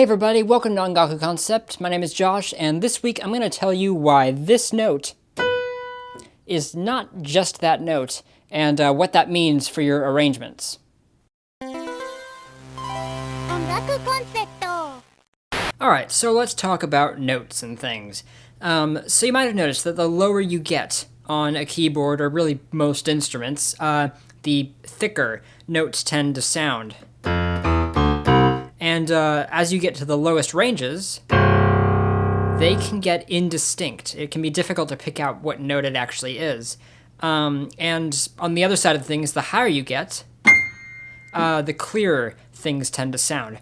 Hey everybody, welcome to Ongaku Concept. My name is Josh, and this week I'm going to tell you why this note is not just that note, and what that means for your arrangements. Alright, so let's talk about notes and things. So you might have noticed that the lower you get on a keyboard, or really most instruments, the thicker notes tend to sound. And as you get to the lowest ranges, they can get indistinct. It can be difficult to pick out what note it actually is. And on the other side of things, the higher you get, the clearer things tend to sound.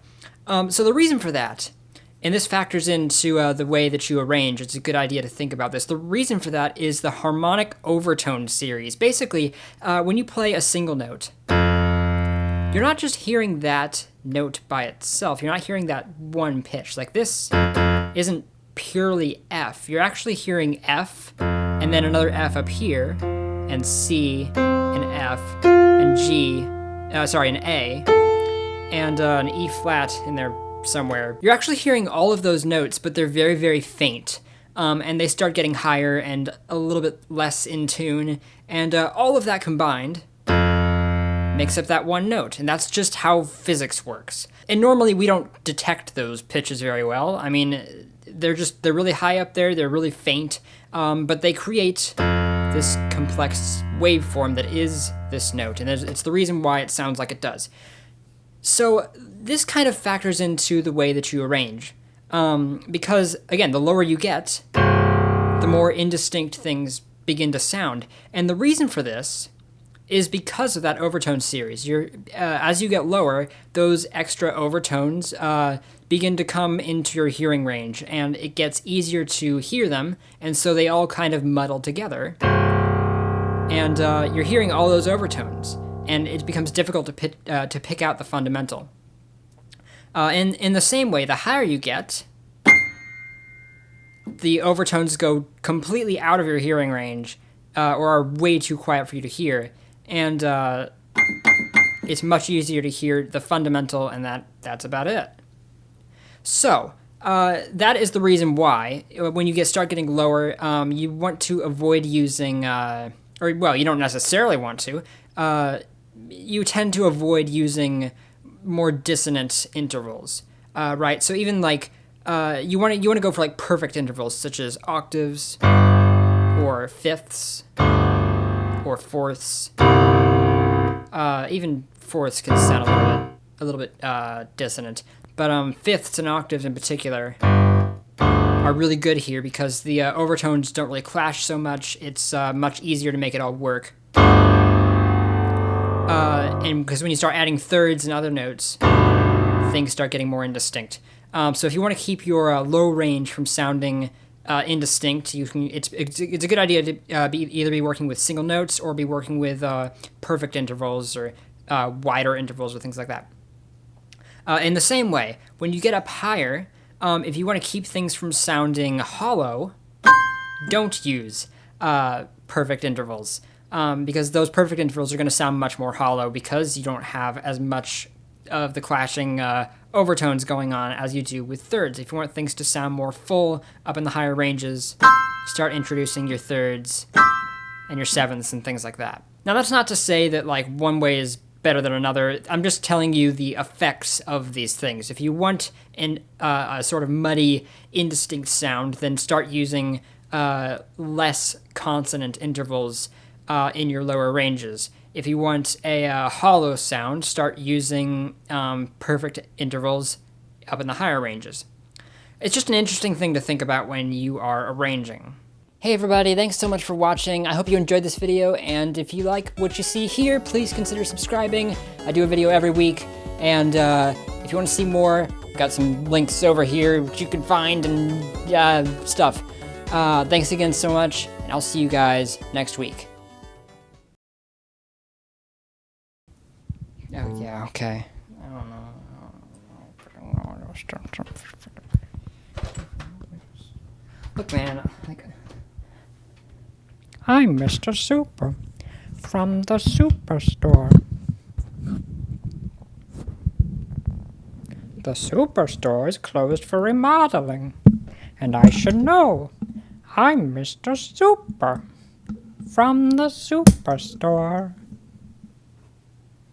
So the reason for that, and this factors into the way that you arrange, it's a good idea to think about this. The reason for that is the harmonic overtone series. Basically, when you play a single note, you're not just hearing that note by itself. You're not hearing that one pitch. Like, this isn't purely F. You're actually hearing F, and then another F up here, and C, and F, and G, an A, and an E flat in there somewhere. You're actually hearing all of those notes, but they're very, very faint. And they start getting higher and a little bit less in tune, and all of that combined makes up that one note, and that's just how physics works. And normally we don't detect those pitches very well. I mean, they're really high up there, they're really faint, but they create this complex waveform that is this note, and it's the reason why it sounds like it does. So this kind of factors into the way that you arrange, because, again, the lower you get, the more indistinct things begin to sound. And the reason for this is because of that overtone series. As you get lower, those extra overtones begin to come into your hearing range, and it gets easier to hear them, and so they all kind of muddle together. And you're hearing all those overtones, and it becomes difficult to pick out the fundamental. In the same way, the higher you get, the overtones go completely out of your hearing range, or are way too quiet for you to hear. And it's much easier to hear the fundamental, and that's about it. So that is the reason why, when you start getting lower, you want to avoid using, you don't necessarily want to. You tend to avoid using more dissonant intervals, right? So even like you want to go for like perfect intervals, such as octaves, or fifths, or fourths. Even fourths can sound a little bit dissonant, but fifths and octaves in particular are really good here because the overtones don't really clash so much. It's much easier to make it all work. And because when you start adding thirds and other notes, things start getting more indistinct. So if you want to keep your low range from sounding indistinct, it's a good idea to either be working with single notes or be working with perfect intervals or wider intervals or things like that. In the same way, when you get up higher, if you want to keep things from sounding hollow, don't use perfect intervals, because those perfect intervals are going to sound much more hollow because you don't have as much of the clashing overtones going on as you do with thirds. If you want things to sound more full up in the higher ranges, start introducing your thirds and your sevenths and things like that. Now, that's not to say that like one way is better than another. I'm just telling you the effects of these things. If you want a sort of muddy, indistinct sound, then start using less consonant intervals in your lower ranges. If you want a hollow sound, start using perfect intervals up in the higher ranges. It's just an interesting thing to think about when you are arranging. Hey everybody, thanks so much for watching. I hope you enjoyed this video, and if you like what you see here, please consider subscribing. I do a video every week, and if you want to see more, I've got some links over here which you can find and stuff. Thanks again so much, and I'll see you guys next week. Oh, yeah, okay. I don't know. Look, man, I'm Mr. Super from the Superstore. The superstore is closed for remodeling, and I should know. I'm Mr. Super from the superstore.